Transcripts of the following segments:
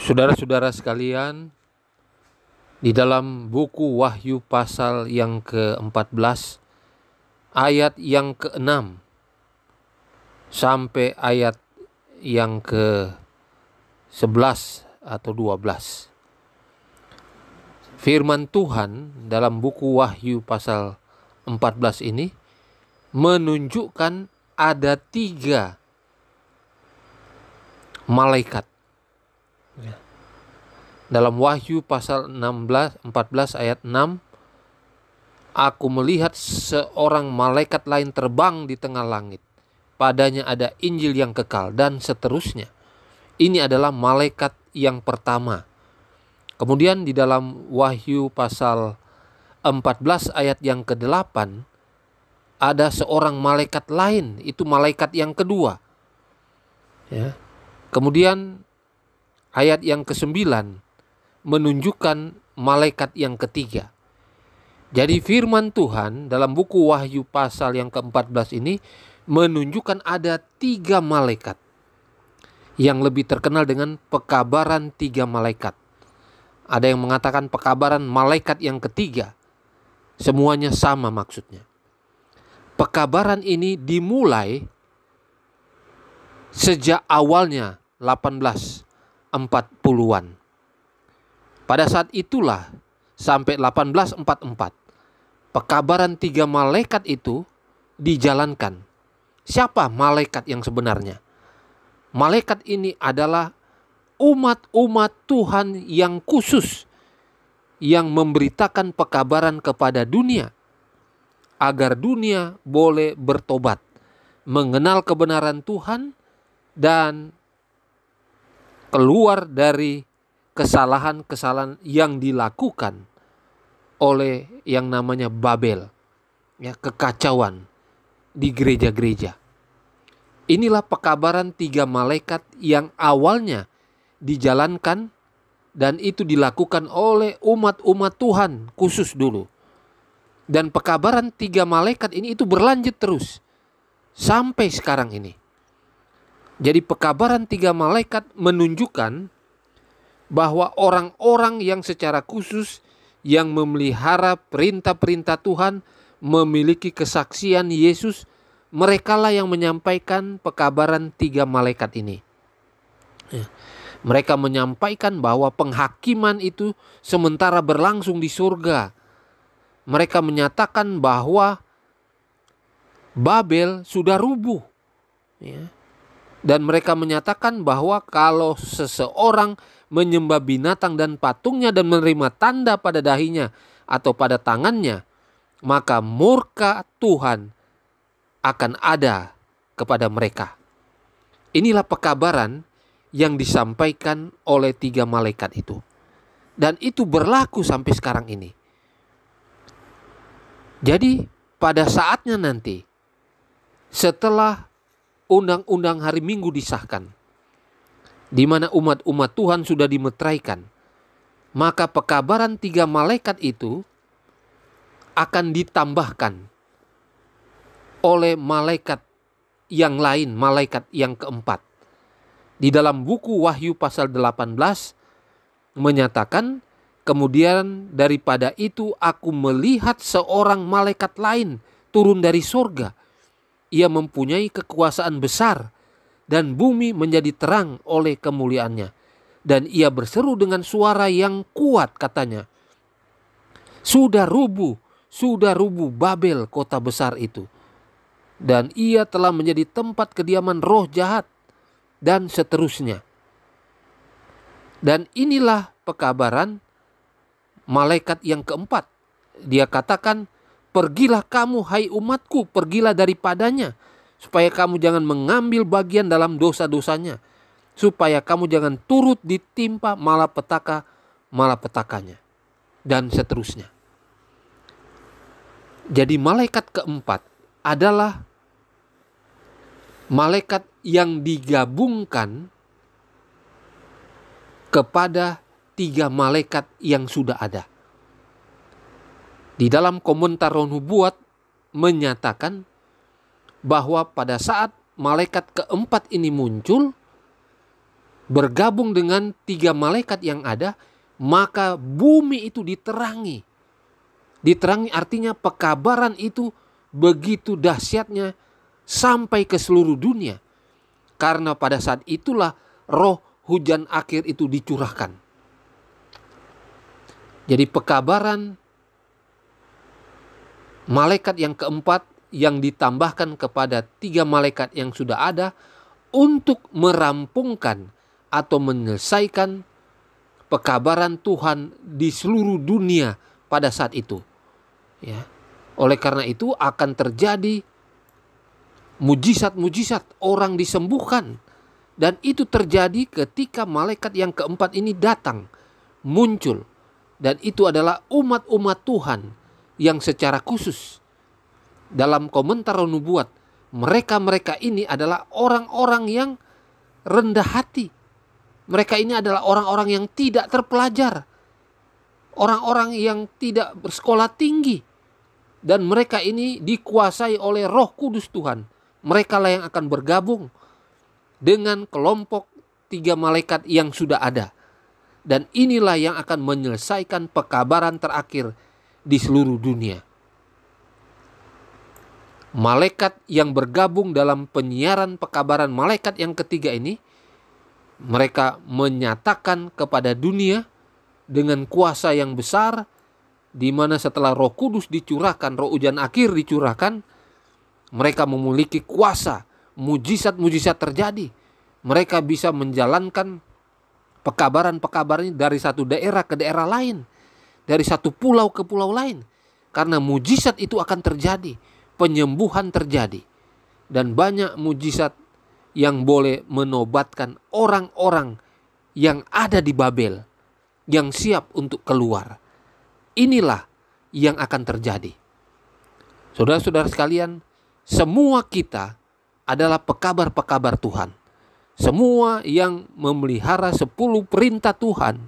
Saudara-saudara sekalian, di dalam buku Wahyu pasal yang ke-14, ayat yang ke-6 sampai ayat yang ke-11 atau 12. Firman Tuhan dalam buku Wahyu pasal 14 ini menunjukkan ada 3 malaikat. Dalam Wahyu pasal 14 ayat 6, aku melihat seorang malaikat lain terbang di tengah langit. Padanya ada Injil yang kekal, dan seterusnya. Ini adalah malaikat yang pertama. Kemudian di dalam Wahyu pasal 14 ayat yang ke-8, ada seorang malaikat lain, itu malaikat yang kedua. Ya. Kemudian ayat yang ke-9 menunjukkan malaikat yang ketiga. Jadi firman Tuhan dalam buku Wahyu pasal yang ke-14 ini menunjukkan ada 3 malaikat yang lebih terkenal dengan pekabaran 3 malaikat. Ada yang mengatakan pekabaran malaikat yang ketiga. Semuanya sama maksudnya. Pekabaran ini dimulai sejak awalnya 1840-an. Pada saat itulah sampai 1844 pekabaran 3 malaikat itu dijalankan. Siapa malaikat yang sebenarnya? Malaikat ini adalah umat-umat Tuhan yang khusus yang memberitakan pekabaran kepada dunia agar dunia boleh bertobat, mengenal kebenaran Tuhan, dan keluar dari kesalahan-kesalahan yang dilakukan oleh yang namanya Babel, ya, kekacauan di gereja-gereja. Inilah pekabaran 3 malaikat yang awalnya dijalankan, dan itu dilakukan oleh umat-umat Tuhan khusus dulu. Dan pekabaran 3 malaikat ini itu berlanjut terus sampai sekarang ini. Jadi pekabaran 3 malaikat menunjukkan bahwa orang-orang yang secara khusus yang memelihara perintah-perintah Tuhan, memiliki kesaksian Yesus, merekalah yang menyampaikan pekabaran 3 malaikat ini. Mereka menyampaikan bahwa penghakiman itu sementara berlangsung di surga. Mereka menyatakan bahwa Babel sudah rubuh. Dan mereka menyatakan bahwa kalau seseorang menyembah binatang dan patungnya dan menerima tanda pada dahinya atau pada tangannya, maka murka Tuhan akan ada kepada mereka. Inilah pekabaran yang disampaikan oleh 3 malaikat itu. Dan itu berlaku sampai sekarang ini. Jadi pada saatnya nanti, setelah undang-undang hari Minggu disahkan, di mana umat-umat Tuhan sudah dimeteraikan, maka pekabaran 3 malaikat itu akan ditambahkan oleh malaikat yang lain, malaikat yang keempat. Di dalam buku Wahyu pasal 18 menyatakan, kemudian daripada itu aku melihat seorang malaikat lain turun dari surga. Ia mempunyai kekuasaan besar, dan bumi menjadi terang oleh kemuliaannya. Dan ia berseru dengan suara yang kuat, katanya, sudah rubuh Babel, kota besar itu. Dan ia telah menjadi tempat kediaman roh jahat, dan seterusnya. Dan inilah pekabaran malaikat yang keempat. Dia katakan, pergilah kamu hai umatku, pergilah daripadanya, supaya kamu jangan mengambil bagian dalam dosa-dosanya, supaya kamu jangan turut ditimpa malapetaka-malapetakanya, dan seterusnya. Jadi malaikat keempat adalah malaikat yang digabungkan kepada 3 malaikat yang sudah ada. Di dalam komentar Roh Nubuat menyatakan bahwa pada saat malaikat keempat ini muncul, bergabung dengan 3 malaikat yang ada, maka bumi itu diterangi. Diterangi artinya pekabaran itu begitu dahsyatnya sampai ke seluruh dunia. Karena pada saat itulah roh hujan akhir itu dicurahkan. Jadi pekabaran malaikat yang keempat yang ditambahkan kepada 3 malaikat yang sudah ada untuk merampungkan atau menyelesaikan pekabaran Tuhan di seluruh dunia pada saat itu. Ya. Oleh karena itu akan terjadi mujizat-mujizat, orang disembuhkan. Dan itu terjadi ketika malaikat yang keempat ini datang, muncul. Dan itu adalah umat-umat Tuhan yang secara khusus dalam komentar nubuat, mereka ini adalah orang-orang yang rendah hati. Mereka ini adalah orang-orang yang tidak terpelajar, orang-orang yang tidak bersekolah tinggi, dan mereka ini dikuasai oleh Roh Kudus Tuhan. Mereka lah yang akan bergabung dengan kelompok 3 malaikat yang sudah ada, dan inilah yang akan menyelesaikan pekabaran terakhir di seluruh dunia. Malaikat yang bergabung dalam penyiaran pekabaran malaikat yang ketiga ini, mereka menyatakan kepada dunia dengan kuasa yang besar, di mana setelah Roh Kudus dicurahkan, roh hujan akhir dicurahkan, mereka memiliki kuasa, mujizat-mujizat terjadi. Mereka bisa menjalankan pekabaran-pekabaran dari satu daerah ke daerah lain, dari satu pulau ke pulau lain. Karena mujizat itu akan terjadi, penyembuhan terjadi, dan banyak mujizat yang boleh menobatkan orang-orang yang ada di Babel, yang siap untuk keluar. Inilah yang akan terjadi. Saudara-saudara sekalian, semua kita adalah pekabar-pekabar Tuhan. Semua yang memelihara 10 perintah Tuhan,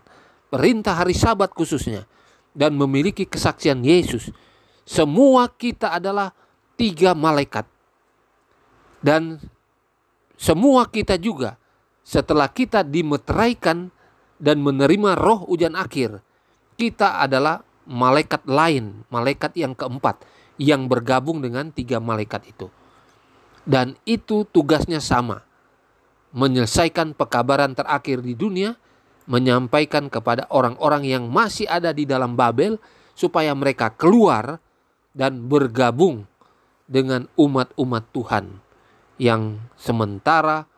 perintah hari Sabat khususnya, dan memiliki kesaksian Yesus. Semua kita adalah 3 malaikat. Dan semua kita juga setelah kita dimeteraikan dan menerima roh hujan akhir, kita adalah malaikat lain, malaikat yang keempat yang bergabung dengan 3 malaikat itu. Dan itu tugasnya sama, menyelesaikan pekabaran terakhir di dunia, menyampaikan kepada orang-orang yang masih ada di dalam Babel supaya mereka keluar dan bergabung dengan umat-umat Tuhan yang sementara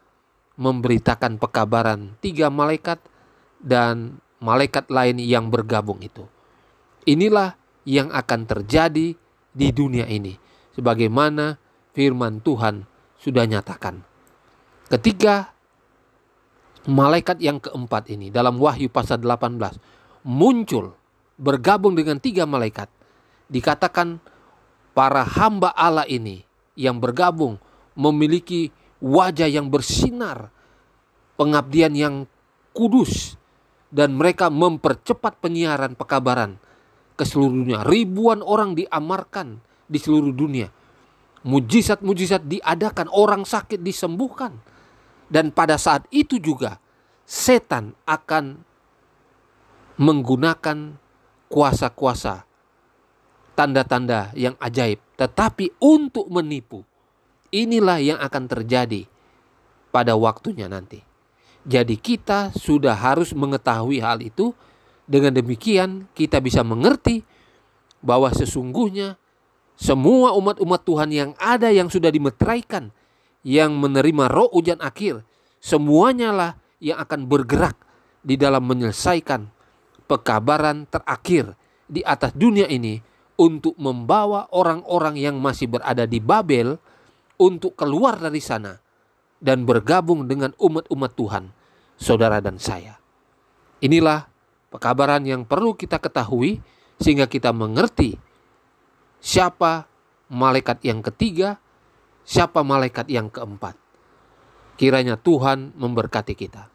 memberitakan pekabaran 3 malaikat dan malaikat lain yang bergabung itu. Inilah yang akan terjadi di dunia ini, sebagaimana firman Tuhan sudah nyatakan. Ketika malaikat yang keempat ini dalam Wahyu pasal 18 muncul bergabung dengan 3 malaikat, dikatakan para hamba Allah ini yang bergabung memiliki wajah yang bersinar, pengabdian yang kudus, dan mereka mempercepat penyiaran pekabaran ke seluruh dunia. Ribuan orang diamarkan di seluruh dunia. Mujizat-mujizat diadakan, orang sakit disembuhkan. Dan pada saat itu juga setan akan menggunakan kuasa-kuasa, tanda-tanda yang ajaib, tetapi untuk menipu. Inilah yang akan terjadi pada waktunya nanti. Jadi kita sudah harus mengetahui hal itu. Dengan demikian kita bisa mengerti bahwa sesungguhnya semua umat-umat Tuhan yang ada, yang sudah dimeteraikan, yang menerima roh hujan akhir, semuanya lah yang akan bergerak di dalam menyelesaikan pekabaran terakhir di atas dunia ini, untuk membawa orang-orang yang masih berada di Babel untuk keluar dari sana dan bergabung dengan umat-umat Tuhan, saudara dan saya. Inilah pekabaran yang perlu kita ketahui sehingga kita mengerti siapa malaikat yang ketiga, siapa malaikat yang keempat. Kiranya Tuhan memberkati kita.